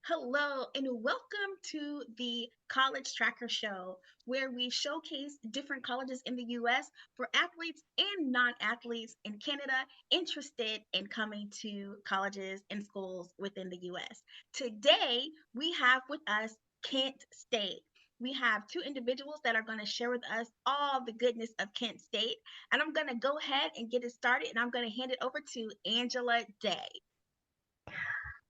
Hello, and welcome to the College Tracker Show, where we showcase different colleges in the US for athletes and non athletes in Canada interested in coming to colleges and schools within the US. Today, we have with us Kent State. We have two individuals that are going to share with us all the goodness of Kent State. And I'm going to go ahead and get it started, and I'm going to hand it over to Angela Day.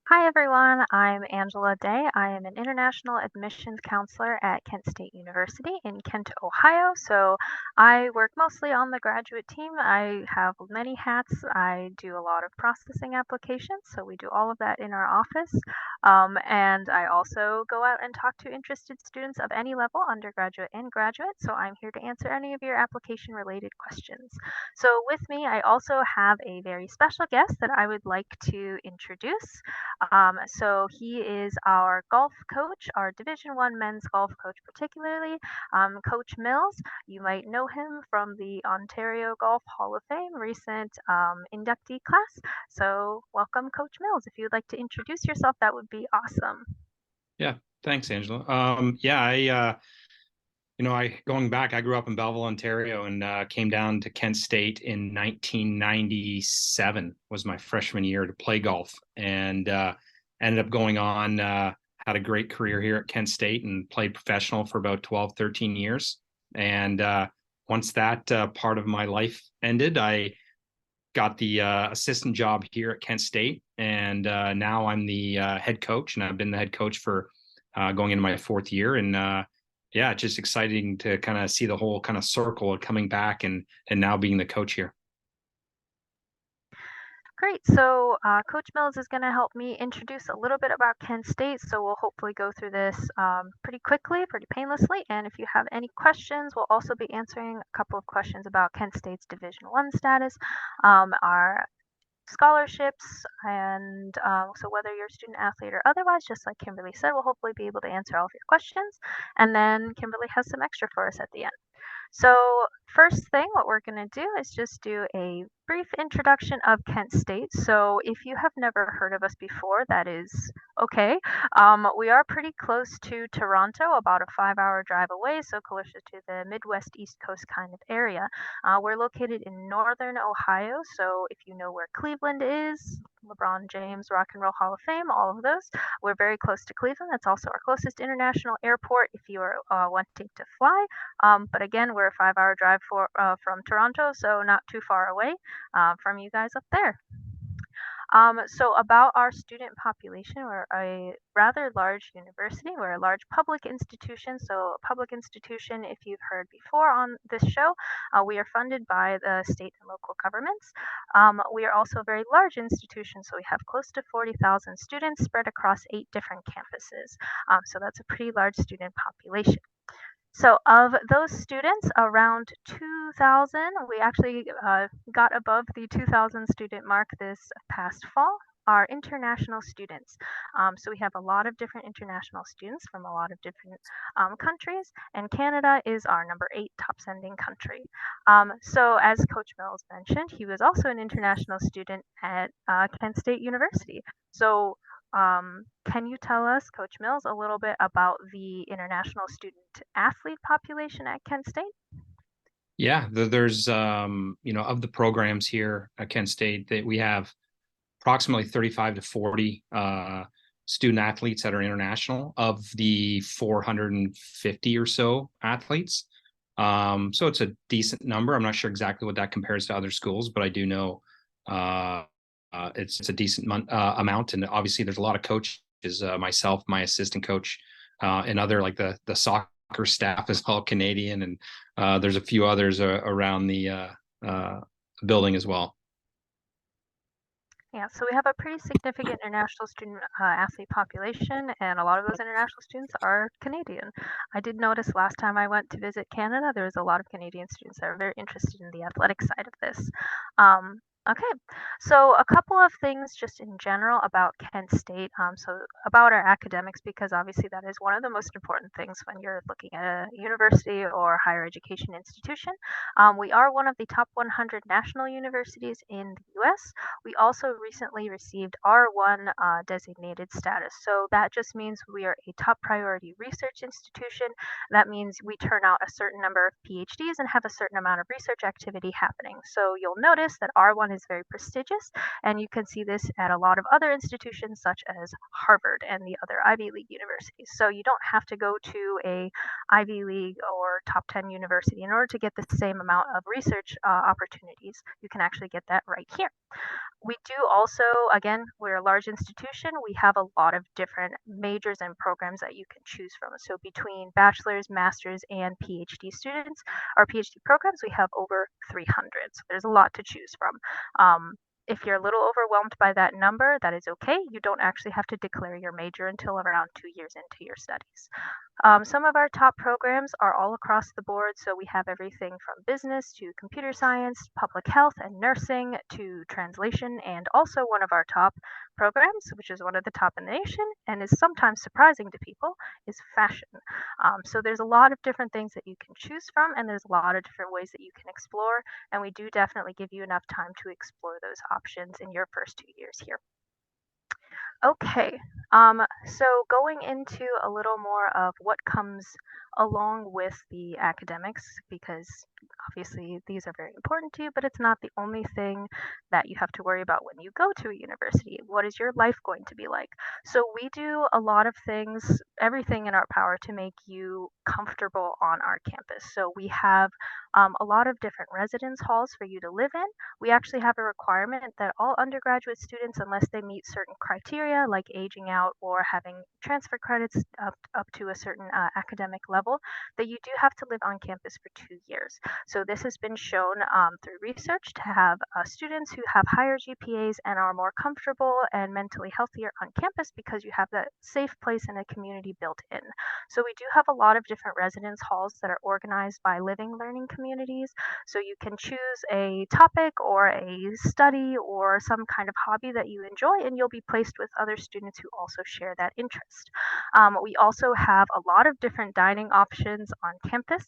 Hi everyone, I'm Angela Day. I am an international admissions counselor at Kent State University in Kent, Ohio. So I work mostly on the graduate team. I have many hats. I do a lot of processing applications, so we do all of that in our office. And I also go out and talk to interested students of any level, undergraduate and graduate. So I'm here to answer any of your application related questions. So with me, I also have a very special guest that I would like to introduce. So he is our golf coach, our Division One men's golf coach, particularly Coach Mills. You might know him from the Ontario Golf Hall of Fame recent inductee class. So welcome, Coach Mills. If you'd like to introduce yourself, that would be awesome. Yeah, thanks, Angela. I going back, I grew up in Belleville, Ontario, and came down to Kent State in 1997. Was my freshman year to play golf, and ended up going on. Had a great career here at Kent State and played professional for about 12, 13 years. And once that part of my life ended, I got the assistant job here at Kent State, and now I'm the head coach, and I've been the head coach for going into my fourth year. And yeah, it's just exciting to kind of see the whole kind of circle of coming back and now being the coach here. Great. So Coach Mills is going to help me introduce a little bit about Kent State. So we'll hopefully go through this pretty quickly, pretty painlessly. And if you have any questions, we'll also be answering a couple of questions about Kent State's Division One status, our scholarships, and so whether you're a student athlete or otherwise, just like Kimberly said, we'll hopefully be able to answer all of your questions. And then Kimberly has some extra for us at the end. So first thing, what we're going to do is just do a brief introduction of Kent State. So if you have never heard of us before, that is okay. We are pretty close to Toronto, about a 5-hour drive away, so closer to the Midwest East Coast kind of area. We're located in northern Ohio, so if you know where Cleveland is, LeBron James, Rock and Roll Hall of Fame, all of those, we're very close to Cleveland. That's also our closest international airport if you are wanting to fly. But again, we're a 5-hour drive from Toronto, so not too far away from you guys up there. So about our student population, we're a rather large university. We're a large public institution. So a public institution, if you've heard before on this show, we are funded by the state and local governments. We are also a very large institution. So we have close to 40,000 students spread across 8 different campuses. So that's a pretty large student population. So of those students, around 2,000, we actually got above the 2,000 student mark this past fall, are international students. So we have a lot of different international students from a lot of different countries, and Canada is our number 8 top sending country. So as Coach Mills mentioned, he was also an international student at Kent State University. So can you tell us, Coach Mills, a little bit about the international student athlete population at Kent State? Yeah, there's of the programs here at Kent State that we have approximately 35 to 40 student athletes that are international of the 450 or so athletes. So it's a decent number. I'm not sure exactly what that compares to other schools, but I do know it's a decent amount. And obviously, there's a lot of coaches, myself, my assistant coach, and other like the soccer staff is all Canadian, and there's a few others around the building as well. Yeah, so we have a pretty significant international student athlete population, and a lot of those international students are Canadian. I did notice last time I went to visit Canada, there was a lot of Canadian students that are very interested in the athletic side of this. Okay, so a couple of things just in general about Kent State. So about our academics, because obviously that is one of the most important things when you're looking at a university or higher education institution. We are one of the top 100 national universities in the U.S. We also recently received R1 designated status. So that just means we are a top priority research institution. That means we turn out a certain number of PhDs and have a certain amount of research activity happening. So you'll notice that R1 is very prestigious, and you can see this at a lot of other institutions such as Harvard and the other Ivy League universities. So you don't have to go to a Ivy League or top 10 university in order to get the same amount of research opportunities. You can actually get that right here. We do also, again, we're a large institution. We have a lot of different majors and programs that you can choose from. So between bachelor's, master's, and PhD students, our PhD programs, we have over 300. So there's a lot to choose from. If you're a little overwhelmed by that number, that is okay. You don't actually have to declare your major until around 2 years into your studies. Some of our top programs are all across the board, so we have everything from business to computer science, public health and nursing to translation, and also one of our top programs, which is one of the top in the nation and is sometimes surprising to people, is fashion. So there's a lot of different things that you can choose from, and there's a lot of different ways that you can explore, and we do definitely give you enough time to explore those options in your first 2 years here. Okay, so going into a little more of what comes along with the academics, because obviously these are very important to you, but it's not the only thing that you have to worry about when you go to a university. What is your life going to be like? So we do a lot of things, everything in our power to make you comfortable on our campus. So we have a lot of different residence halls for you to live in. We actually have a requirement that all undergraduate students, unless they meet certain criteria like aging out or having transfer credits up to a certain academic level, that you do have to live on campus for 2 years. So this has been shown through research to have students who have higher GPAs and are more comfortable and mentally healthier on campus because you have that safe place and a community built in. So we do have a lot of different residence halls that are organized by living learning communities. So you can choose a topic or a study or some kind of hobby that you enjoy, and you'll be placed with other students who also share that interest. We also have a lot of different dining options on campus,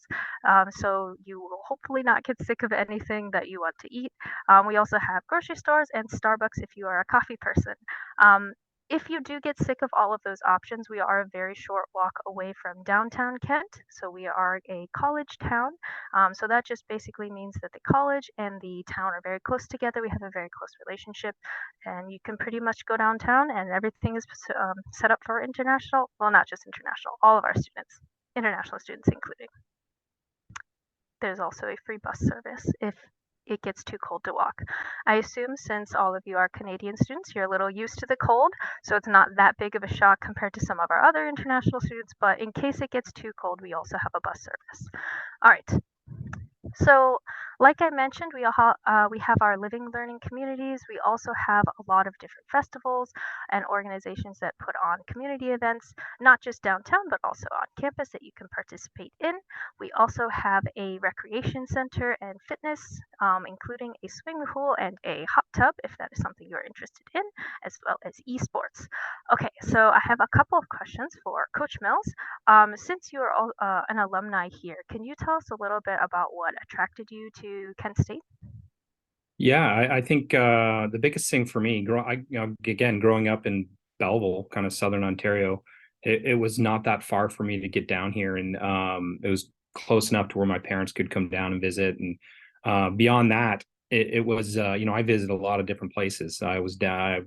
so you will hopefully not get sick of anything that you want to eat. We also have grocery stores and Starbucks if you are a coffee person. Um, if you do get sick of all of those options, we are a very short walk away from downtown Kent. So we are a college town. So that just basically means that the college and the town are very close together. We have a very close relationship, and you can pretty much go downtown, and everything is set up for international. Well, not just international, all of our students, international students including. There's also a free bus service if it gets too cold to walk. I assume since all of you are Canadian students, you're a little used to the cold, so it's not that big of a shock compared to some of our other international students, but in case it gets too cold, we also have a bus service. All right, so, like I mentioned, we have our living learning communities. We also have a lot of different festivals and organizations that put on community events, not just downtown, but also on campus that you can participate in. We also have a recreation center and fitness, including a swimming pool and a hot tub, if that is something you're interested in, as well as esports. Okay, so I have a couple of questions for Coach Mills. Since you're all, an alumni here, can you tell us a little bit about what attracted you to Kent State? Yeah, I think the biggest thing for me, again, growing up in Belleville, kind of southern Ontario, it was not that far for me to get down here, and it was close enough to where my parents could come down and visit. And beyond that, it was I visited a lot of different places. I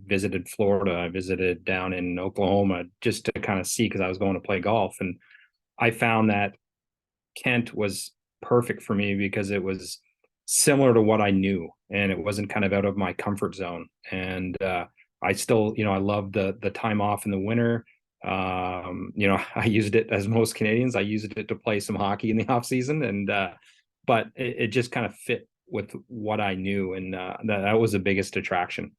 visited Florida, I visited down in Oklahoma just to kind of see because I was going to play golf, and I found that Kent was perfect for me because it was similar to what I knew, and it wasn't kind of out of my comfort zone. And I still, I love the time off in the winter. I used it, as most Canadians, I used it to play some hockey in the off season, and but it just kind of fit with what I knew, and that was the biggest attraction.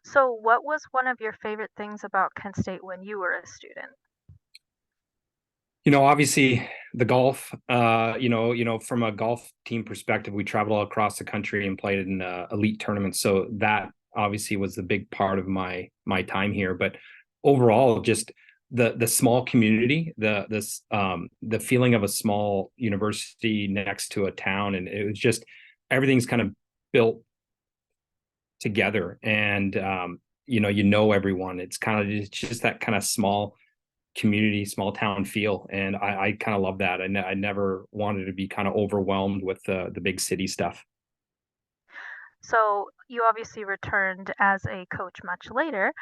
So, what was one of your favorite things about Kent State when you were a student? Obviously the golf, from a golf team perspective, we traveled all across the country and played in elite tournaments. So that obviously was the big part of my time here. But overall, just the small community, the feeling of a small university next to a town, and it was just everything's kind of built together, and everyone. It's just that kind of small community, small town feel, and I kind of love that. I never wanted to be kind of overwhelmed with the big city stuff. So you obviously returned as a coach much later.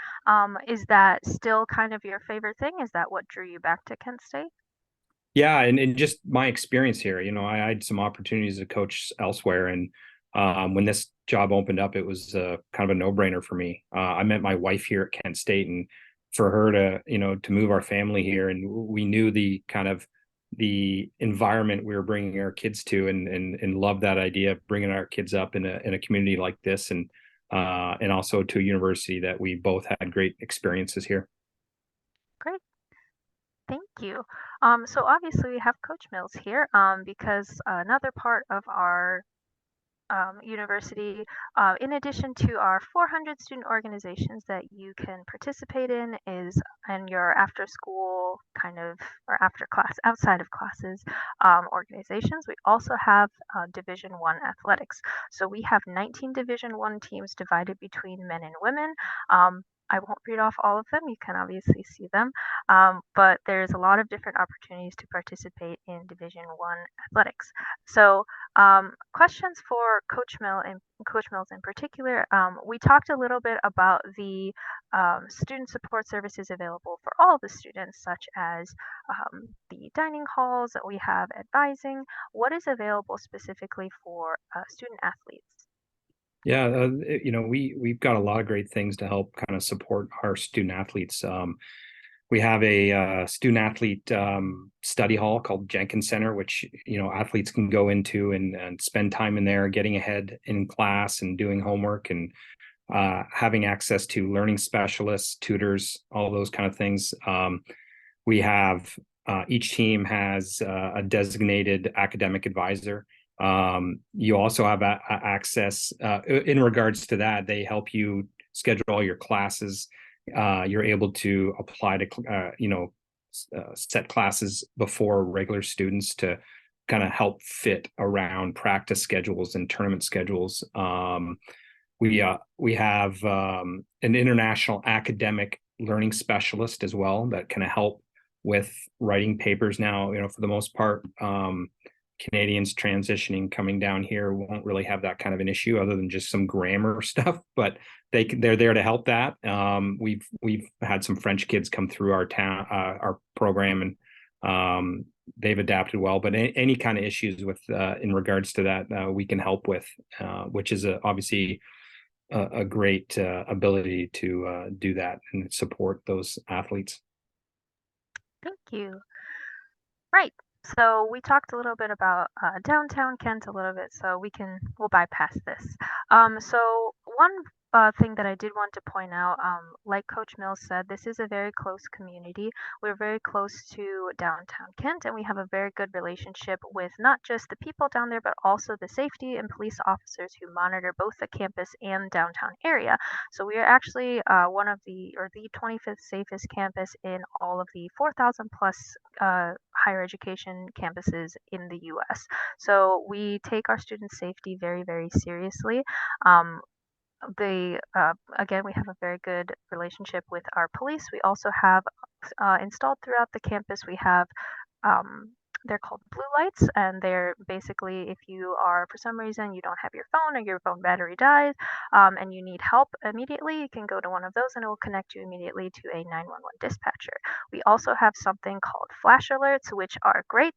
Is that still kind of your favorite thing? Is that what drew you back to Kent State? Yeah, and just my experience here, I had some opportunities to coach elsewhere, and when this job opened up, it was kind of a no-brainer for me. I met my wife here at Kent State, and for her to move our family here, and we knew the kind of the environment we were bringing our kids to, and love that idea of bringing our kids up in a community like this, and also to a university that we both had great experiences here. Great, thank you. So obviously we have Coach Mills here because another part of our university, in addition to our 400 student organizations that you can participate in, is in your after school kind of or after class, outside of classes organizations. We also have Division One athletics. So we have 19 Division One teams divided between men and women. I won't read off all of them. You can obviously see them, but there's a lot of different opportunities to participate in Division One athletics. So questions for Coach Mills in particular. We talked a little bit about the student support services available for all the students, such as the dining halls that we have advising. What is available specifically for student athletes? Yeah, we've got a lot of great things to help kind of support our student athletes. We have a student athlete study hall called Jenkins Center, which athletes can go into and spend time in there, getting ahead in class and doing homework, and having access to learning specialists, tutors, all those kind of things. We have each team has a designated academic advisor. You also have access in regards to that. They help you schedule all your classes. You're able to apply to set classes before regular students to kind of help fit around practice schedules and tournament schedules. We have an international academic learning specialist as well that can help with writing papers. Now, for the most part, Canadians transitioning coming down here won't really have that kind of an issue, other than just some grammar stuff, but they're there to help that. We've had some French kids come through our town, our program, and they've adapted well. But any kind of issues with in regards to that, we can help with, which is obviously a great ability to do that and support those athletes. Thank you. Right. So we talked a little bit about downtown Kent a little bit, so we'll bypass this. So one thing that I did want to point out, like Coach Mills said, this is a very close community. We're very close to downtown Kent, and we have a very good relationship with not just the people down there, but also the safety and police officers who monitor both the campus and downtown area. So we are actually one of the 25th safest campus in all of the 4,000 plus higher education campuses in the US. So we take our students' safety very, very seriously. Um, Again, we have a very good relationship with our police. We also have installed throughout the campus, we have um, they're called blue lights, and they're basically if you are for some reason you don't have your phone or your phone battery dies, and you need help immediately, you can go to one of those and it will connect you immediately to a 911 dispatcher. We also have something called flash alerts, which are great.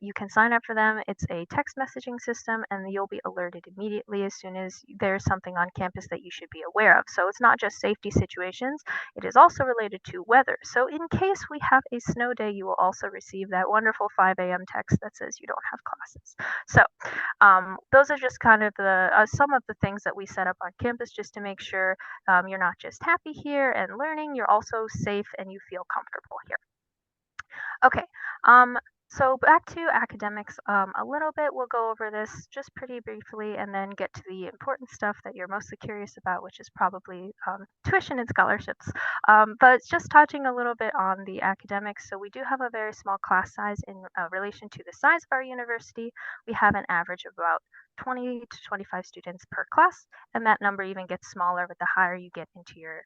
You can sign up for them. It's a text messaging system, and you'll be alerted immediately as soon as there's something on campus that you should be aware of. So it's not just safety situations, it is also related to weather. So in case we have a snow day, you will also receive that wonderful 5 a.m. text that says you don't have classes. So those are just kind of some of the things that we set up on campus just to make sure you're not just happy here and learning, you're also safe and you feel comfortable here. Okay. So back to academics a little bit. We'll go over this just pretty briefly and then get to the important stuff that you're mostly curious about, which is probably tuition and scholarships. But just touching a little bit on the academics. So we do have a very small class size in relation to the size of our university. We have an average of about 20 to 25 students per class, and that number even gets smaller with the higher you get into your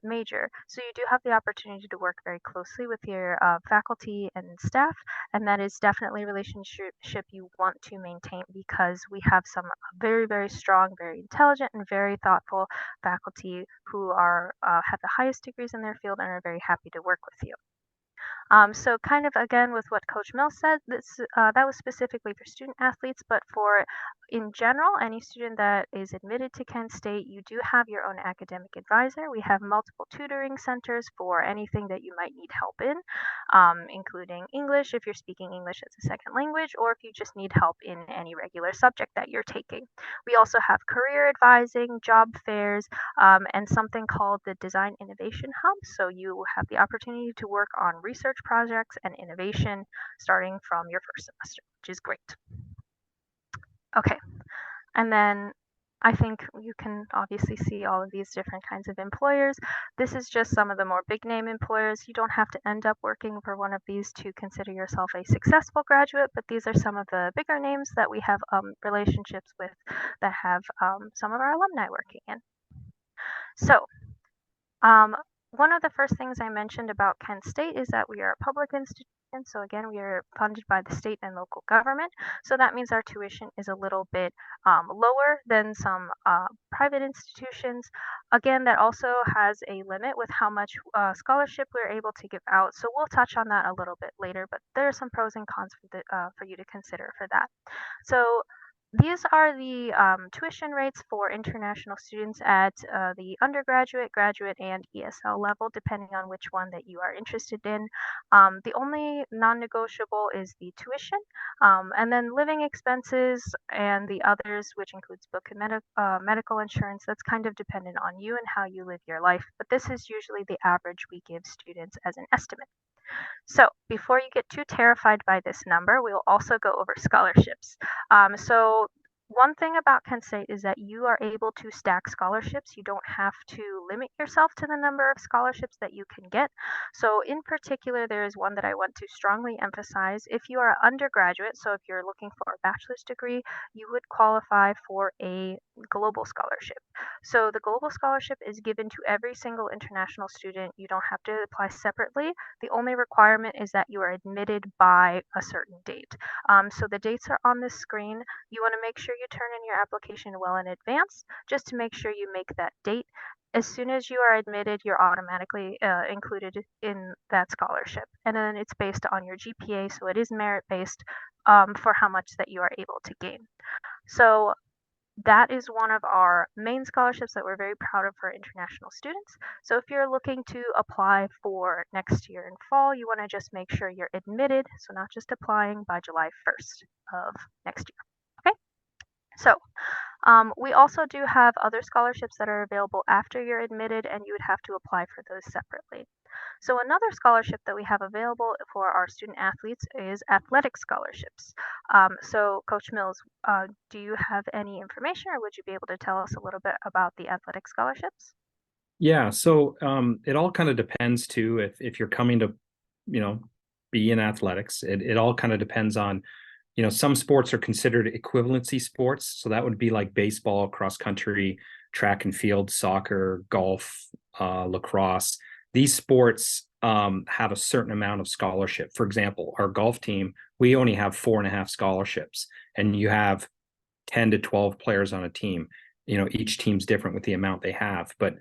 major. So you do have the opportunity to work very closely with your faculty and staff, and that is definitely a relationship you want to maintain because we have some very, very strong, very intelligent, and very thoughtful faculty who are have the highest degrees in their field and are very happy to work with you. So kind of again with what Coach Mill said, that was specifically for student athletes, but for in general, any student that is admitted to Kent State, you do have your own academic advisor. We have multiple tutoring centers for anything that you might need help in, including English if you're speaking English as a second language, or if you just need help in any regular subject that you're taking. We also have career advising, job fairs, and something called the Design Innovation Hub. So you have the opportunity to work on research projects and innovation starting from your first semester, which is great. Okay, and then I think you can obviously see all of these different kinds of employers. This is just some of the more big name employers. You don't have to end up working for one of these to consider yourself a successful graduate, but these are some of the bigger names that we have relationships with that have some of our alumni working in. So one of the first things I mentioned about Kent State is that we are a public institution. So again, we are funded by the state and local government. So that means our tuition is a little bit lower than some private institutions. Again, that also has a limit with how much scholarship we're able to give out. So we'll touch on that a little bit later, but there are some pros and cons for you to consider for that. So these are the tuition rates for international students at the undergraduate, graduate, and ESL level, depending on which one that you are interested in. The only non-negotiable is the tuition, and then living expenses and the others, which includes book and medical insurance. That's kind of dependent on you and how you live your life, but this is usually the average we give students as an estimate. So before you get too terrified by this number, we will also go over scholarships. So one thing about Kent State is that you are able to stack scholarships. You don't have to limit yourself to the number of scholarships that you can get. So in particular, there is one that I want to strongly emphasize. If you are an undergraduate, so if you're looking for a bachelor's degree, you would qualify for a global scholarship. So the global scholarship is given to every single international student. You don't have to apply separately. The only requirement is that you are admitted by a certain date. So the dates are on the screen. You want to make sure you turn in your application well in advance, just to make sure you make that date. As soon as you are admitted, you're automatically included in that scholarship. And then it's based on your GPA, so it is merit based for how much that you are able to gain. So that is one of our main scholarships that we're very proud of for international students. So if you're looking to apply for next year in fall, you want to just make sure you're admitted, so not just applying, by July 1st of next year. Okay, so we also do have other scholarships that are available after you're admitted, and you would have to apply for those separately. So another scholarship that we have available for our student athletes is athletic scholarships. So Coach Mills, do you have any information, or would you be able to tell us a little bit about the athletic scholarships? Yeah, so it all kind of depends too if you're coming to, be in athletics. It all kind of depends on, some sports are considered equivalency sports. So that would be like baseball, cross country, track and field, soccer, golf, lacrosse. These sports have a certain amount of scholarship. For example, our golf team, we only have 4.5 scholarships, and you have 10 to 12 players on a team. Each team's different with the amount they have, but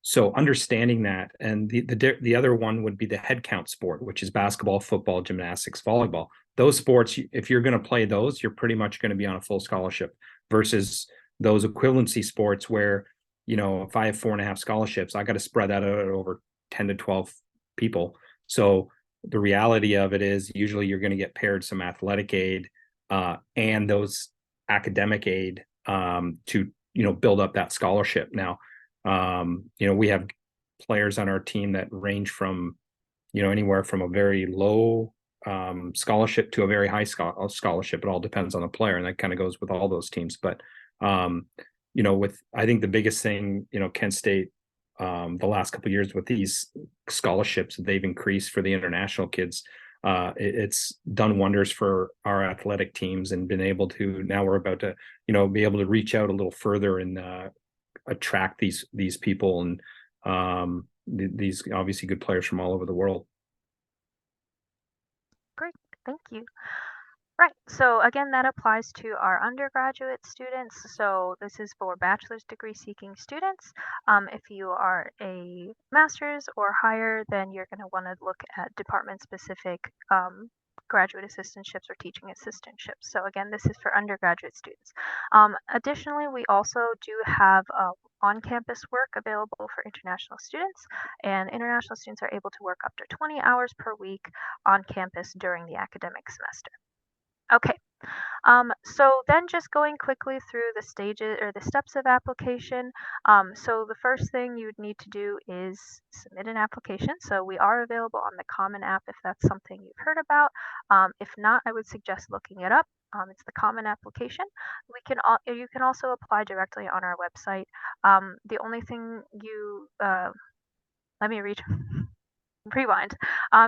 so understanding that, and the other one would be the head count sport, which is basketball, football, gymnastics, volleyball. Those sports, if you're going to play those, you're pretty much going to be on a full scholarship, versus those equivalency sports where, if I have 4.5 scholarships, I got to spread that out over 10 to 12 people. So the reality of it is usually you're going to get paired some athletic aid and those academic aid to build up that scholarship. Now, we have players on our team that range from anywhere from a very low scholarship to a very high scholarship. It all depends on the player, and that kind of goes with all those teams. But with I think the biggest thing, Kent State, the last couple of years with these scholarships that they've increased for the international kids, it's done wonders for our athletic teams, and been able to, now we're about to be able to reach out a little further and attract these people, and these obviously good players from all over the world. Great, thank you. Right, so again, that applies to our undergraduate students. So this is for bachelor's degree seeking students. If you are a master's or higher, then you're going to want to look at department specific graduate assistantships or teaching assistantships. So again, this is for undergraduate students. Additionally, we also do have on-campus work available for international students, and international students are able to work up to 20 hours per week on campus during the academic semester. Okay, so then just going quickly through the stages or the steps of application. So the first thing you'd need to do is submit an application. So we are available on the Common App if that's something you've heard about. If not, I would suggest looking it up. It's the Common Application. You can also apply directly on our website. The only thing let me read. Rewind.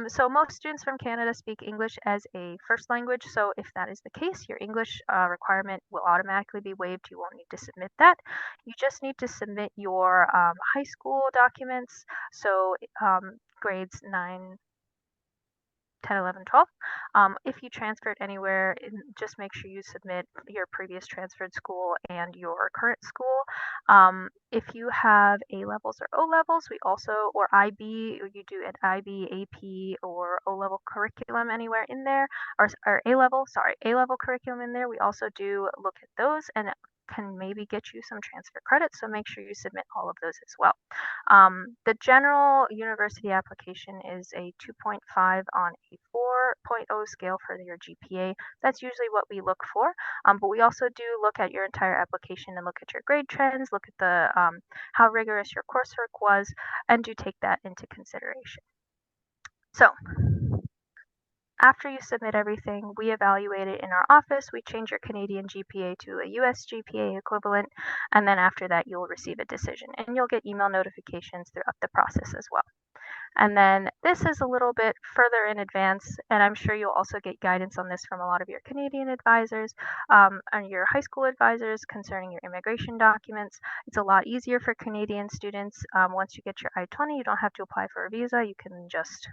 So most students from Canada speak English as a first language. So if that is the case, your English requirement will automatically be waived. You won't need to submit that. You just need to submit your high school documents. So grades 9, 10, 11, 12. If you transferred anywhere, just make sure you submit your previous transferred school and your current school. If you have A levels or O levels, we also, or IB, or you do an IB, AP, or O level curriculum anywhere in there, or A level curriculum in there, we also do look at those and can maybe get you some transfer credits. So make sure you submit all of those as well. The general university application is a 2.5 on a 4.0 scale for your GPA. That's usually what we look for. But we also do look at your entire application and look at your grade trends, look at the how rigorous your coursework was, and do take that into consideration. So after you submit everything, we evaluate it in our office. We change your Canadian GPA to a US GPA equivalent, and then after that, you'll receive a decision, and you'll get email notifications throughout the process as well. And then this is a little bit further in advance, and I'm sure you'll also get guidance on this from a lot of your Canadian advisors and your high school advisors concerning your immigration documents. It's a lot easier for Canadian students. Once you get your I-20, you don't have to apply for a visa. You can just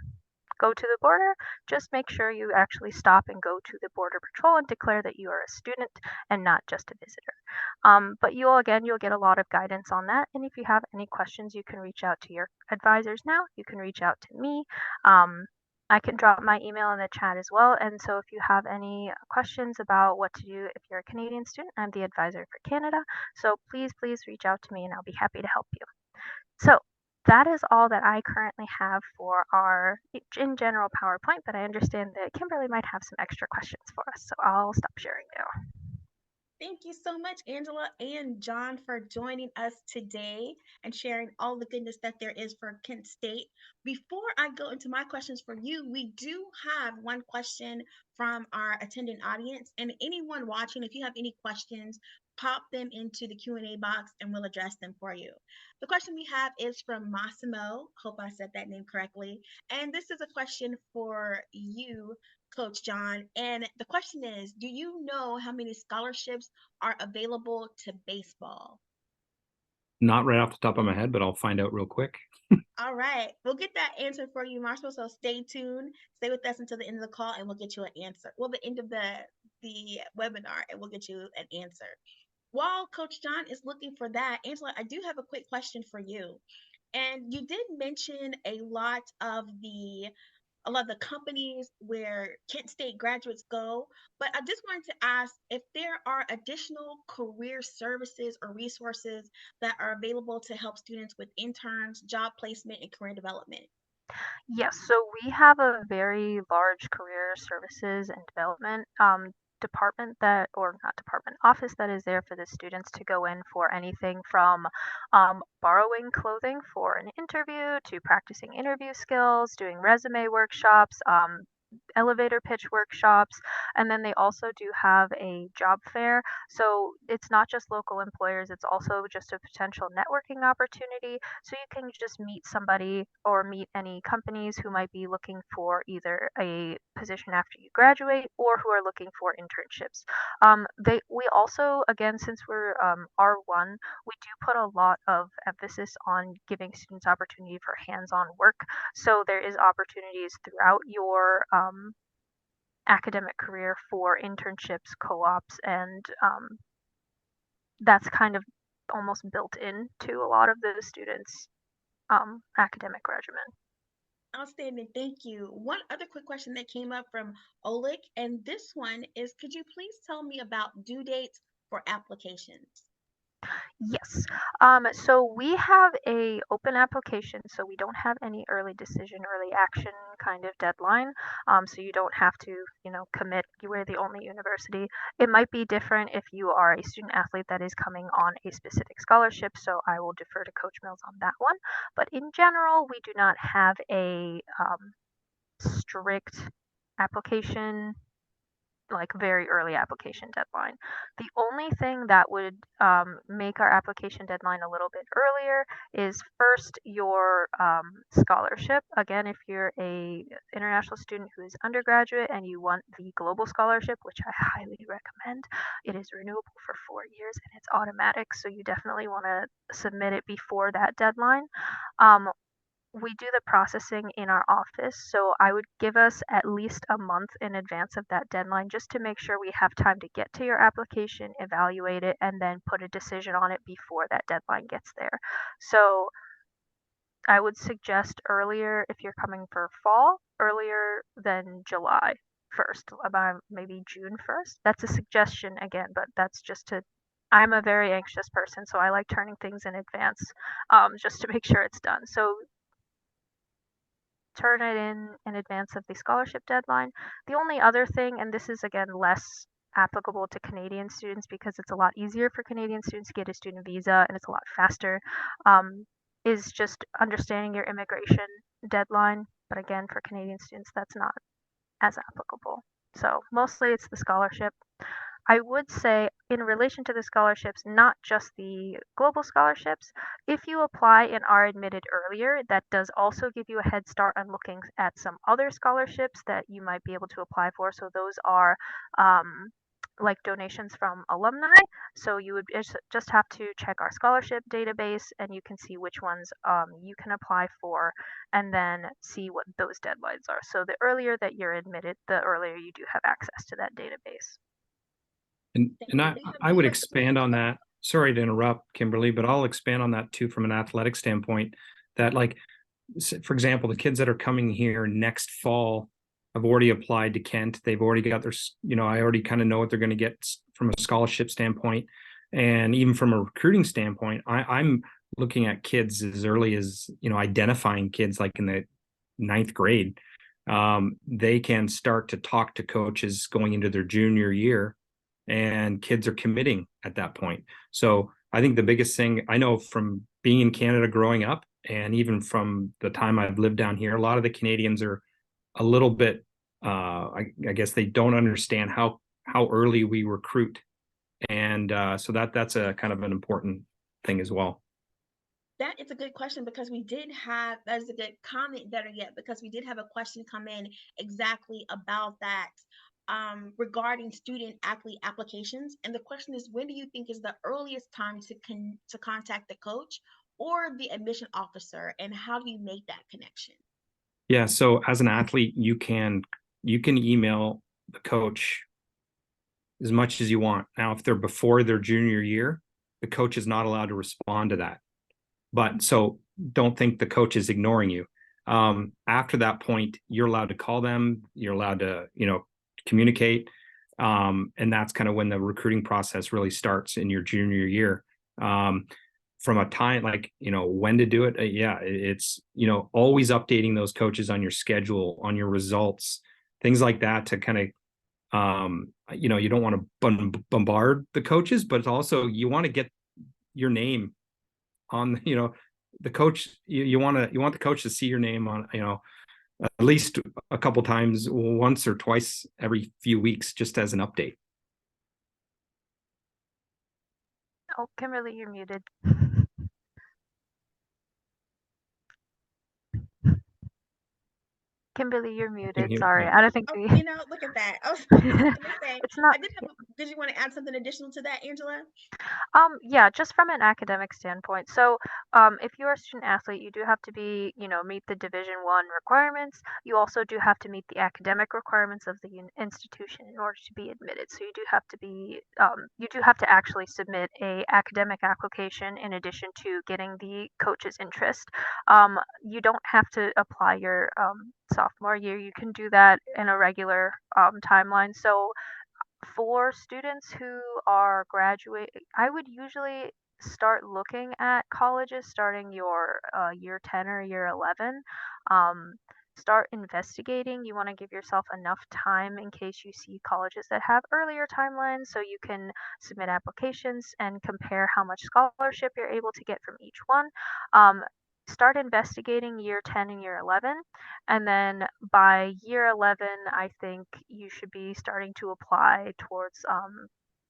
go to the border. Just make sure you actually stop and go to the border patrol and declare that you are a student and not just a visitor. But you'll get a lot of guidance on that. And if you have any questions, you can reach out to your advisors now. You can reach out to me. I can drop my email in the chat as well. And so if you have any questions about what to do if you're a Canadian student, I'm the advisor for Canada. So please reach out to me and I'll be happy to help you. So that is all that I currently have for our in general PowerPoint, but I understand that Kimberly might have some extra questions for us, so I'll stop sharing now. Thank you so much, Angela and John, for joining us today and sharing all the goodness that there is for Kent State. Before I go into my questions for you, we do have one question from our attending audience. And anyone watching, if you have any questions, pop them into the Q&A box and we'll address them for you. The question we have is from Massimo. Hope I said that name correctly. And this is a question for you, Coach John. And the question is, do you know how many scholarships are available to baseball? Not right off the top of my head, but I'll find out real quick. All right. We'll get that answer for you, Marshall. So stay tuned. Stay with us until the end of the call and we'll get you an answer. Well, the end of the webinar and we'll get you an answer. While Coach John is looking for that, Angela, I do have a quick question for you. And you did mention a lot of the companies where Kent State graduates go. But I just wanted to ask if there are additional career services or resources that are available to help students with interns, job placement, and career development. Yes, so we have a very large career services and development department that, or not department, office that is there for the students to go in for anything from borrowing clothing for an interview to practicing interview skills, doing resume workshops, elevator pitch workshops, and then they also do have a job fair. So it's not just local employers, it's also just a potential networking opportunity. So you can just meet somebody or meet any companies who might be looking for either a position after you graduate or who are looking for internships. We also, again, since we're R1, we do put a lot of emphasis on giving students opportunity for hands-on work. So there is opportunities throughout your academic career for internships, co-ops, and that's kind of almost built into a lot of the students' academic regimen. Outstanding. Thank you. One other quick question that came up from Oleg, and this one is, could you please tell me about due dates for applications? Yes. So we have a open application, so we don't have any early decision, early action kind of deadline. So you don't have to, commit. We're the only university. It might be different if you are a student athlete that is coming on a specific scholarship. So I will defer to Coach Mills on that one. But in general, we do not have a strict application, like very early application deadline. The only thing that would make our application deadline a little bit earlier is first your scholarship. Again, if you're a international student who is undergraduate and you want the global scholarship, which I highly recommend, it is renewable for 4 years and it's automatic, so you definitely want to submit it before that deadline. Um, we do the processing in our office, so I would give us at least a month in advance of that deadline just to make sure we have time to get to your application, evaluate it, and then put a decision on it before that deadline gets there. So I would suggest earlier if you're coming for fall, earlier than July 1st, about maybe June 1st. That's a suggestion again, but that's just to I'm a very anxious person, so I like turning things in advance just to make sure it's done. So turn it in advance of the scholarship deadline. The only other thing, and this is again less applicable to Canadian students because it's a lot easier for Canadian students to get a student visa and it's a lot faster, is just understanding your immigration deadline. But again, for Canadian students, that's not as applicable. So mostly it's the scholarship. I would say in relation to the scholarships, not just the global scholarships, if you apply and are admitted earlier, that does also give you a head start on looking at some other scholarships that you might be able to apply for. So those are like donations from alumni. So you would just have to check our scholarship database and you can see which ones you can apply for and then see what those deadlines are. So the earlier that you're admitted, the earlier you do have access to that database. And Thank and you. I I would expand on that. Sorry to interrupt, Kimberly, but I'll expand on that too from an athletic standpoint. That like, for example, the kids that are coming here next fall have already applied to Kent. They've already got their, I already kind of know what they're going to get from a scholarship standpoint, and even from a recruiting standpoint. I'm looking at kids as early as identifying kids like in the ninth grade. They can start to talk to coaches going into their junior year and kids are committing at that point. So I think the biggest thing I know from being in Canada growing up, and even from the time I've lived down here, a lot of the Canadians are a little bit, I guess they don't understand how early we recruit, and so that's a kind of an important thing as well. That is a good question because we did have, that is a good comment, better yet, because we did have a question come in exactly about that regarding student athlete applications. And the question is, when do you think is the earliest time to contact the coach or the admission officer, and how do you make that connection? Yeah, so as an athlete, you can email the coach as much as you want. Now, if they're before their junior year, the coach is not allowed to respond to that. But so don't think the coach is ignoring you. After that point, you're allowed to call them. You're allowed to, communicate. And that's kind of when the recruiting process really starts in your junior year. From a time like, when to do it. Yeah, it's, always updating those coaches on your schedule, on your results, things like that to kind of, you don't want to bombard the coaches, but also you want to get your name on, the coach. You want the coach to see your name on, at least a couple times, once or twice every few weeks, just as an update. Oh, Kimberly, you're muted. Kimberly, you're muted. Sorry, Yeah. I don't think Oh, we. look at that. I was gonna say, It's not. I did have. Did you want to add something additional to that, Angela? Yeah, just from an academic standpoint. So, if you're a student athlete, you do have to be, meet the Division 1 requirements. You also do have to meet the academic requirements of the institution in order to be admitted. So you do have to actually submit a academic application in addition to getting the coach's interest. You don't have to apply your sophomore year. You can do that in a regular timeline. So for students who are graduate, I would usually start looking at colleges starting your year 10 or year 11. Um, Start investigating. You want to give yourself enough time in case you see colleges that have earlier timelines so you can submit applications and compare how much scholarship you're able to get from each one. Um, Start investigating year 10 and year 11, and then by year 11, I think you should be starting to apply towards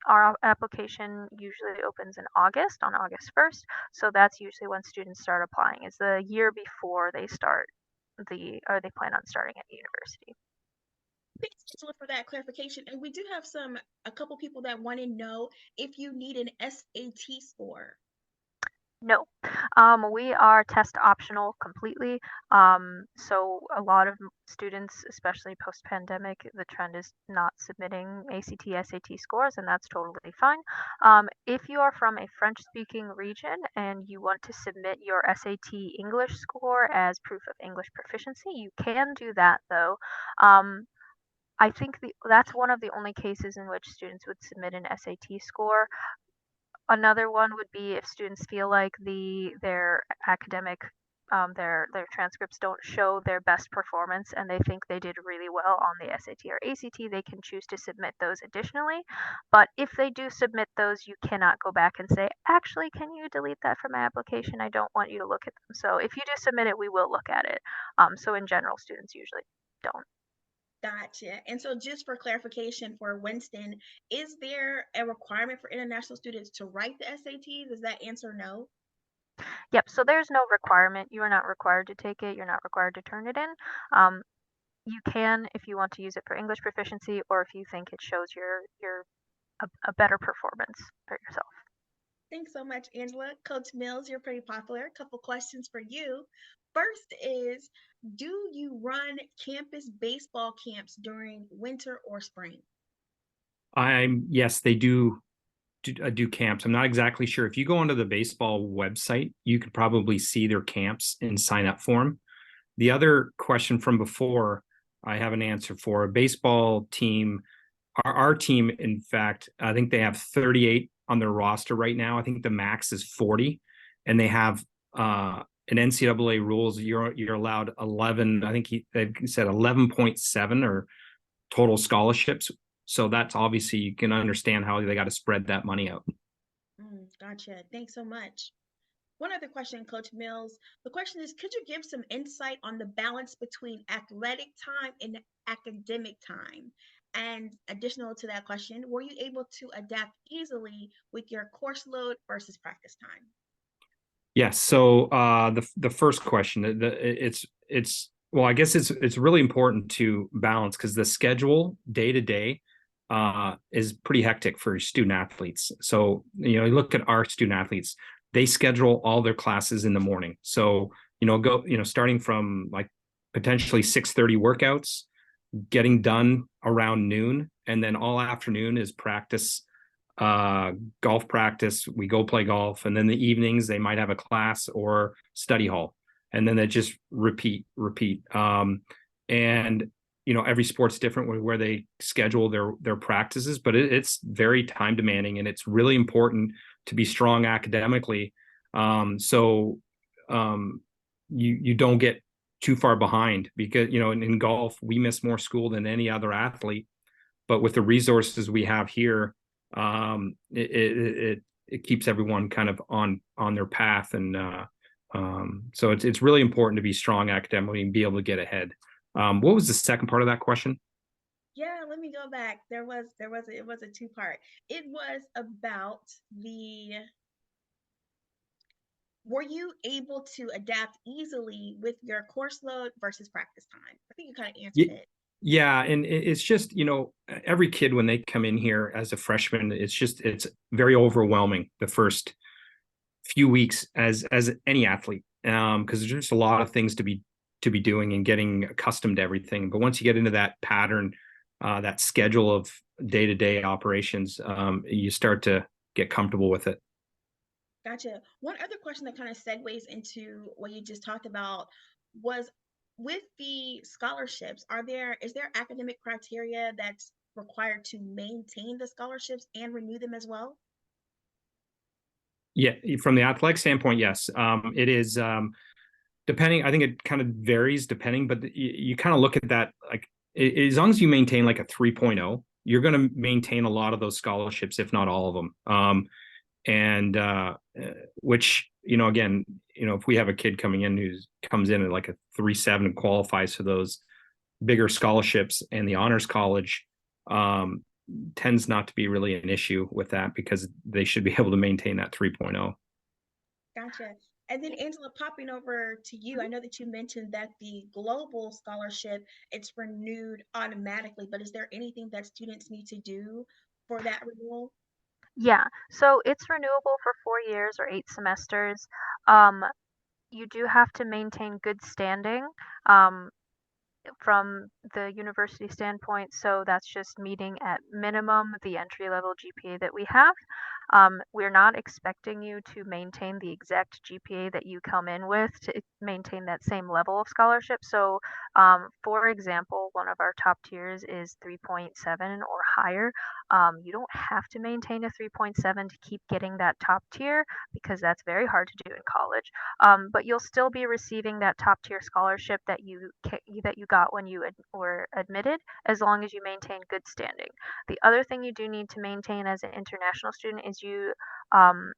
our application usually opens in August, on August 1st. So that's usually when students start applying, is the year before they start or they plan on starting at university. Thanks, Angela, for that clarification. And we do have a couple people that want to know if you need an SAT score. No, we are test optional completely. So a lot of students, especially post-pandemic, the trend is not submitting ACT, SAT scores, and that's totally fine. If you are from a French-speaking region and you want to submit your SAT English score as proof of English proficiency, you can do that though. Um, I think that's one of the only cases in which students would submit an SAT score. Another one would be if students feel like their academic their transcripts don't show their best performance and they think they did really well on the SAT or ACT, they can choose to submit those additionally. But if they do submit those, you cannot go back and say, actually, can you delete that from my application? I don't want you to look at them. So if you do submit it, we will look at it. So in general, students usually don't. Gotcha. And so, just for clarification for Winston, is there a requirement for international students to write the SATs? Is that answer no? Yep. So there's no requirement. You are not required to take it. You're not required to turn it in. Um, you can if you want to use it for English proficiency or if you think it shows your a better performance for yourself. Thanks so much, Angela. Coach Mills, you're pretty popular. A couple questions for you. First is, do you run campus baseball camps during winter or spring? Yes, they do camps. I'm not exactly sure. If you go onto the baseball website, you could probably see their camps and sign up for them. The other question from before, I have an answer for. A baseball team. Our team, in fact, I think they have 38 on their roster right now. I think the max is 40, and they have an NCAA rules. You're allowed 11. I think they said 11.7 or total scholarships. So that's obviously, you can understand how they got to spread that money out. Gotcha. Thanks so much. One other question, Coach Mills. The question is, could you give some insight on the balance between athletic time and academic time? And additional to that question, were you able to adapt easily with your course load versus practice time? Yes. So the first question, it's well, I guess it's really important to balance because the schedule day to day is pretty hectic for student athletes. So you look at our student athletes, they schedule all their classes in the morning. So starting from like potentially 6:30 workouts, getting done around noon, and then all afternoon is practice, golf practice. We go play golf, and then the evenings they might have a class or study hall, and then they just repeat. And every sport's different with where they schedule their practices, but it's very time demanding, and it's really important to be strong academically. So you don't get too far behind, because in golf we miss more school than any other athlete, but with the resources we have here, it keeps everyone kind of on their path. And so it's really important to be strong academically and be able to get ahead. What was the second part of that question? Yeah, let me go back. It was a two-part. It was about the were you able to adapt easily with your course load versus practice time? I think you kind of answered it. Yeah, and it's just, every kid when they come in here as a freshman, it's very overwhelming the first few weeks as any athlete, because there's just a lot of things to be doing and getting accustomed to everything. But once you get into that pattern, that schedule of day-to-day operations, you start to get comfortable with it. Gotcha. One other question that kind of segues into what you just talked about was with the scholarships, is there academic criteria that's required to maintain the scholarships and renew them as well? Yeah, from the athletic standpoint, yes. It is, depending. I think it kind of varies depending, but you kind of look at that, like, as long as you maintain like a 3.0, you're going to maintain a lot of those scholarships, if not all of them. And which, again, if we have a kid coming in who comes in at like a 3.7 and qualifies for those bigger scholarships, and the honors college tends not to be really an issue with that, because they should be able to maintain that 3.0. Gotcha. And then Angela, popping over to you, I know that you mentioned that the global scholarship, it's renewed automatically, but is there anything that students need to do for that renewal? Yeah, so it's renewable for 4 years or 8 semesters. Um, you do have to maintain good standing. Um, from the university standpoint, so that's just meeting at minimum the entry level GPA that we have. We're not expecting you to maintain the exact GPA that you come in with to maintain that same level of scholarship. So, for example, one of our top tiers is 3.7 or higher. You don't have to maintain a 3.7 to keep getting that top tier, because that's very hard to do in college. But you'll still be receiving that top tier scholarship that you got when you were admitted, as long as you maintain good standing. The other thing you do need to maintain as an international student is um,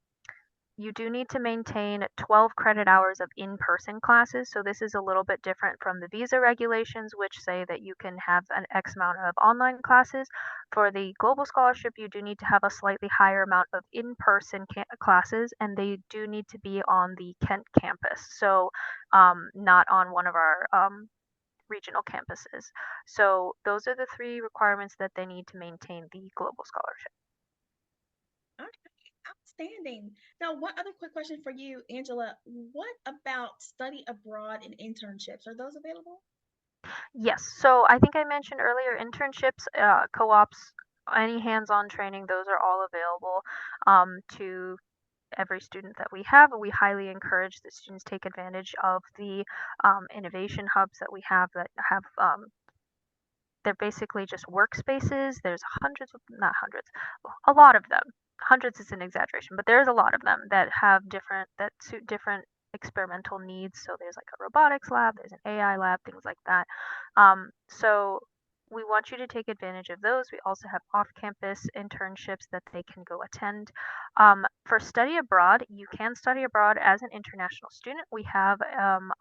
you do need to maintain 12 credit hours of in-person classes. So this is a little bit different from the visa regulations, which say that you can have an X amount of online classes. For the global scholarship, you do need to have a slightly higher amount of in-person classes, and they do need to be on the Kent campus. So not on one of our regional campuses. So those are the three requirements that they need to maintain the global scholarship. Okay, outstanding. Now, one other quick question for you, Angela. What about study abroad and internships? Are those available? Yes, so I think I mentioned earlier internships, co-ops, any hands-on training, those are all available to every student that we have. We highly encourage that students take advantage of the innovation hubs that we have that have they're basically just workspaces. There's hundreds of, not hundreds, a lot of them. Hundreds is an exaggeration, but there's a lot of them that have that suit different experimental needs. So there's like a robotics lab, there's an AI lab, things like that. So we want you to take advantage of those. We also have off-campus internships that they can go attend. For study abroad, you can study abroad as an international student. We have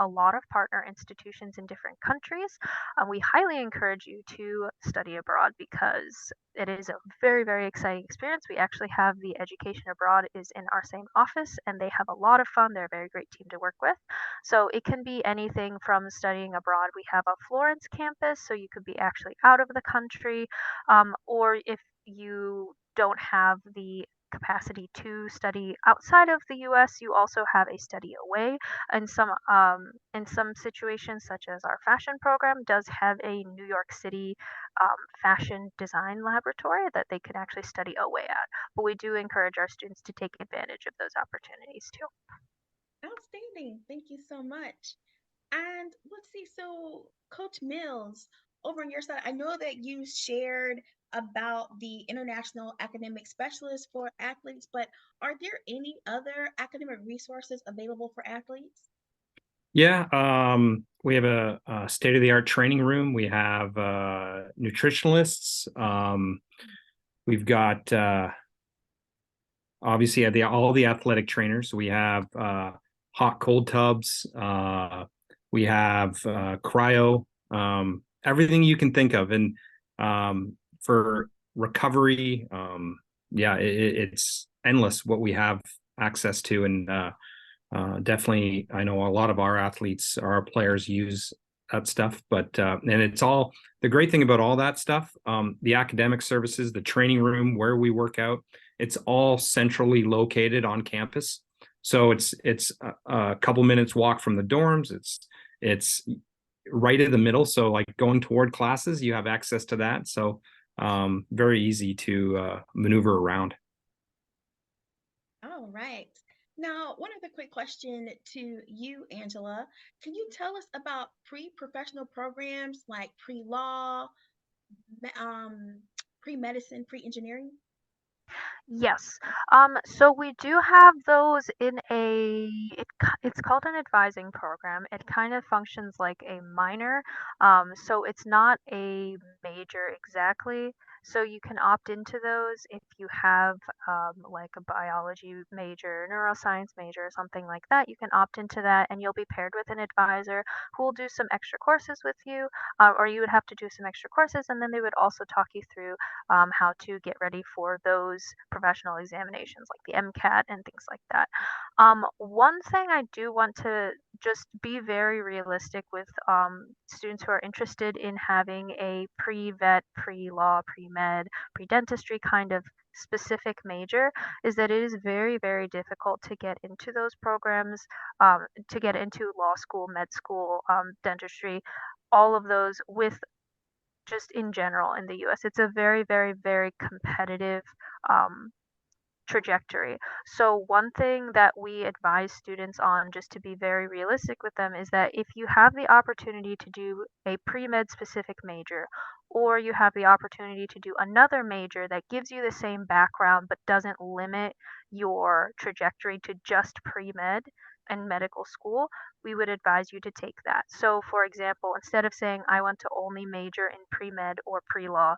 a lot of partner institutions in different countries. We highly encourage you to study abroad because it is a very, very exciting experience. We actually have the education abroad is in our same office, and they have a lot of fun. They're a very great team to work with. So it can be anything from studying abroad. We have a Florence campus, so you could be actually out of the country, or if you don't have the capacity to study outside of the US, you also have a study away. In some situations, such as our fashion program, does have a New York City fashion design laboratory that they can actually study away at. But we do encourage our students to take advantage of those opportunities too. Outstanding. Thank you so much. And let's see, so Coach Mills, over on your side, I know that you shared about the International Academic Specialist for athletes, but are there any other academic resources available for athletes? Yeah, we have a state-of-the-art training room. We have nutritionalists. We've got obviously all the athletic trainers. We have hot cold tubs. We have cryo. everything you can think of. And for recovery, yeah, it's endless what we have access to. And definitely, I know a lot of our athletes, our players use that stuff. But and it's all the great thing about all that stuff, the academic services, the training room where we work out, it's all centrally located on campus. So it's a couple minutes walk from the dorms. It's right in the middle. So like going toward classes, you have access to that. So very easy to maneuver around. All right. Now, one other quick question to you, Angela. Can you tell us about pre-professional programs like pre-law, um, pre-medicine, pre-engineering? Yes. So we do have those in it's called an advising program. It kind of functions like a minor. So it's not a major exactly. So you can opt into those if you have like a biology major, neuroscience major, or something like that. You can opt into that, and you'll be paired with an advisor who will do some extra courses with you, or you would have to do some extra courses, and then they would also talk you through how to get ready for those professional examinations like the MCAT and things like that. One thing I do want to just be very realistic with students who are interested in having a pre-vet, pre-law, pre-med, pre-dentistry kind of specific major is that it is very, very difficult to get into those programs, to get into law school, med school, dentistry, all of those with just in general in the US. It's a very, very, very competitive um, trajectory. So, one thing that we advise students on, just to be very realistic with them, is that if you have the opportunity to do a pre med specific major, or you have the opportunity to do another major that gives you the same background but doesn't limit your trajectory to just pre med and medical school, we would advise you to take that. So, for example, instead of saying, I want to only major in pre med or pre law,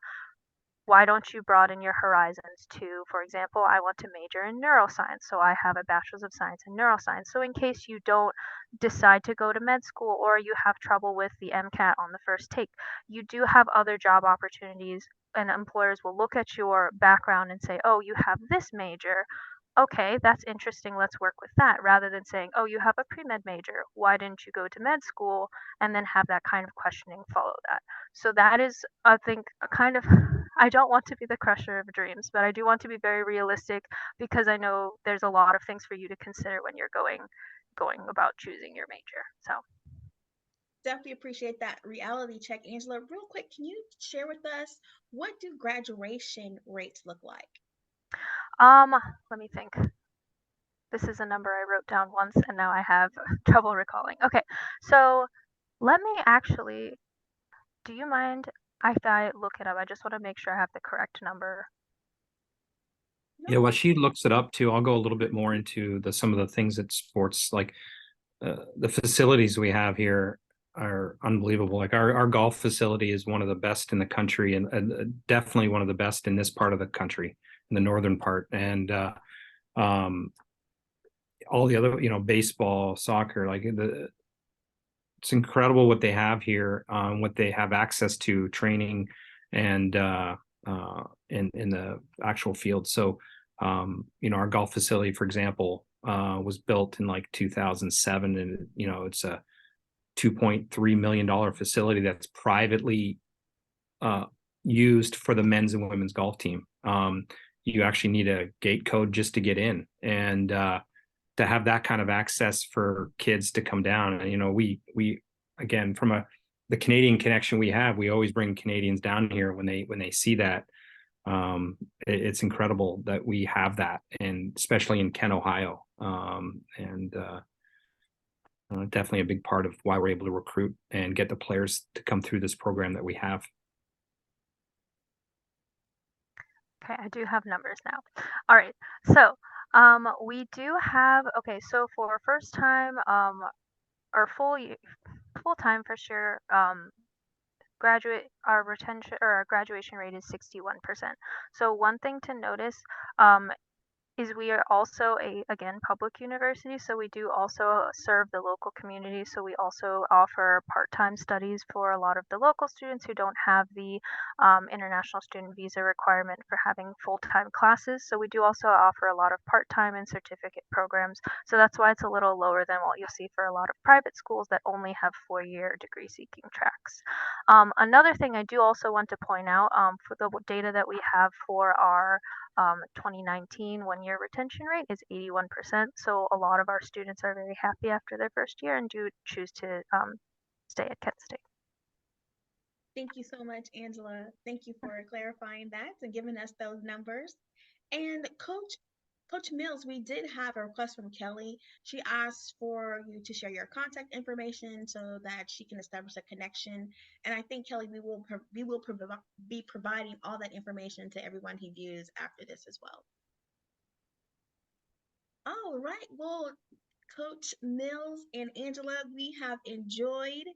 why don't you broaden your horizons to, for example, I want to major in neuroscience, so I have a bachelor's of science in neuroscience. So in case you don't decide to go to med school or you have trouble with the MCAT on the first take, you do have other job opportunities, and employers will look at your background and say, oh, you have this major. Okay, that's interesting. Let's work with that, rather than saying, oh, you have a pre med major. Why didn't you go to med school? And then have that kind of questioning follow that. So that is, I think, a kind of, I don't want to be the crusher of dreams, but I do want to be very realistic because I know there's a lot of things for you to consider when you're going about choosing your major. So, Definitely appreciate that reality check, Angela. Real quick, can you share with us what do graduation rates look like? um, let me think. This is a number I wrote down once and now I have trouble recalling. Okay, so let me actually, do you mind if I look it up? I just want to make sure I have the correct number. No, Yeah, while of she course. looks it up too, I'll go a little bit more into the some of the things at sports, like the facilities we have here are unbelievable. Like our golf facility is one of the best in the country, and definitely one of the best in this part of the country, in the northern part. And um, all the other, baseball, soccer, like it's incredible what they have here, what they have access to, training, and in the actual field. So, our golf facility, for example, was built in like 2007, and it's a $2.3 million facility that's privately uh, used for the men's and women's golf team. You actually need a gate code just to get in, and to have that kind of access for kids to come down. And we again, from the Canadian connection we have, we always bring Canadians down here when they see that. It's incredible that we have that, and especially in Kent, Ohio. And Definitely a big part of why we're able to recruit and get the players to come through this program that we have. Okay, I do have numbers now. All right, so we do have, okay, so for first time or full time for sure, our retention or our graduation rate is 61%. So one thing to notice, um, is we are also a, again, public university, so we do also serve the local community. So we also offer part-time studies for a lot of the local students who don't have the international student visa requirement for having full-time classes. So we do also offer a lot of part-time and certificate programs. So that's why it's a little lower than what you'll see for a lot of private schools that only have 4-year degree seeking tracks. Another thing I do also want to point out, for the data that we have for our 2019 one-year retention rate is 81%. So a lot of our students are very happy after their first year and do choose to stay at Kent State. Thank you so much, Angela. Thank you for clarifying that and giving us those numbers. And Coach Mills, we did have a request from Kelly. She asked for you to share your contact information so that she can establish a connection. And I think Kelly, be providing all that information to everyone who views after this as well. All right. Well, Coach Mills and Angela, we have enjoyed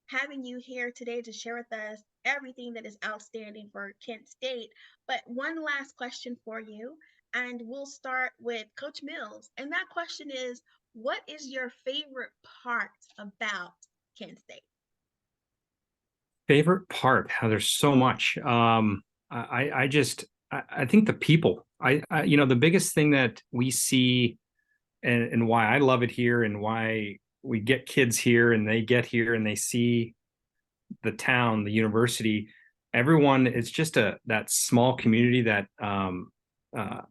having you here today to share with us everything that is outstanding for Kent State. But one last question for you, and we'll start with Coach Mills. And that question is, what is your favorite part about Kent State? Favorite part? How there's so much. I think the people. The biggest thing that we see, and why I love it here, and why we get kids here, and they get here and they see the town, the university, everyone. It's just that small community that uh,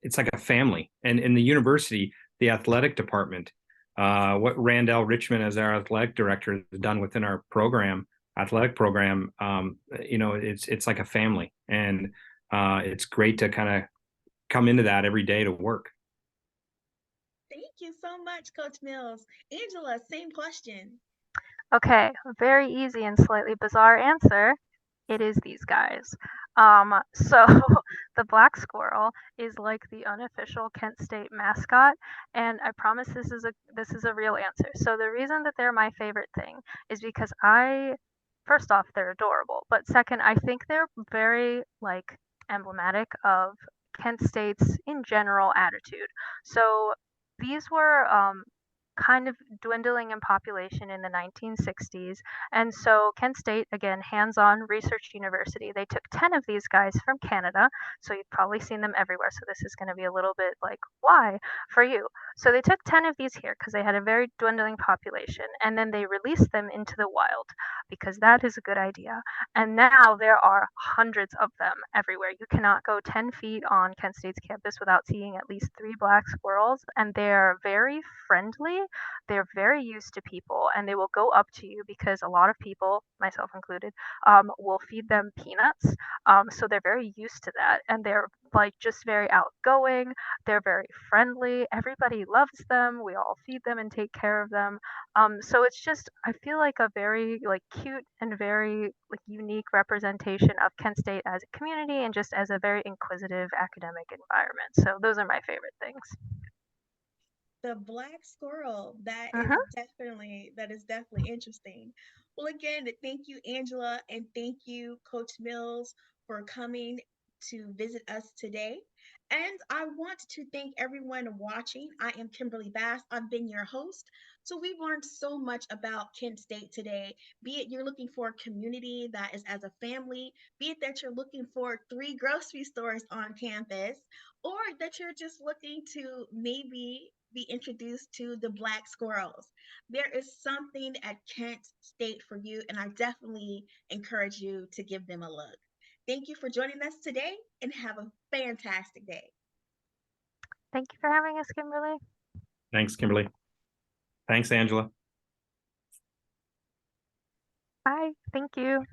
it's like a family. And in the university, the athletic department, what Randall Richmond as our athletic director has done within our athletic program, it's like a family, and it's great to kind of come into that every day to work. Thank you so much, Coach Mills. Angela, same question. Okay, very easy and slightly bizarre answer. It is these guys. So the black squirrel is like the unofficial Kent State mascot, and I promise this is a real answer. So the reason that they're my favorite thing is because first off, they're adorable, but second, I think they're very like emblematic of Kent State's in general attitude. So these were kind of dwindling in population in the 1960s. And so Kent State, again, hands-on research university, they took 10 of these guys from Canada. So you've probably seen them everywhere. So this is going to be a little bit like, why for you? So they took 10 of these here because they had a very dwindling population. And then they released them into the wild because that is a good idea. And now there are hundreds of them everywhere. You cannot go 10 feet on Kent State's campus without seeing at least 3 black squirrels. And they're very friendly, they're very used to people, and they will go up to you because a lot of people, myself included, will feed them peanuts. So they're very used to that, and they're like just very outgoing. They're very friendly. Everybody loves them. We all feed them and take care of them. So it's just, I feel like a very like cute and very like unique representation of Kent State as a community and just as a very inquisitive academic environment. So those are my favorite things. The black squirrel. Uh-huh. That is definitely interesting. Well, again, thank you, Angela, and thank you, Coach Mills, for coming to visit us today. And I want to thank everyone watching. I am Kimberly Bass. I've been your host. So we've learned so much about Kent State today. Be it you're looking for a community that is as a family, be it that you're looking for 3 grocery stores on campus, or that you're just looking to maybe be introduced to the black squirrels. There is something at Kent State for you, and I definitely encourage you to give them a look. Thank you for joining us today, and have a fantastic day. Thank you for having us, Kimberly. Thanks, Kimberly. Thanks, Angela. Bye. Thank you.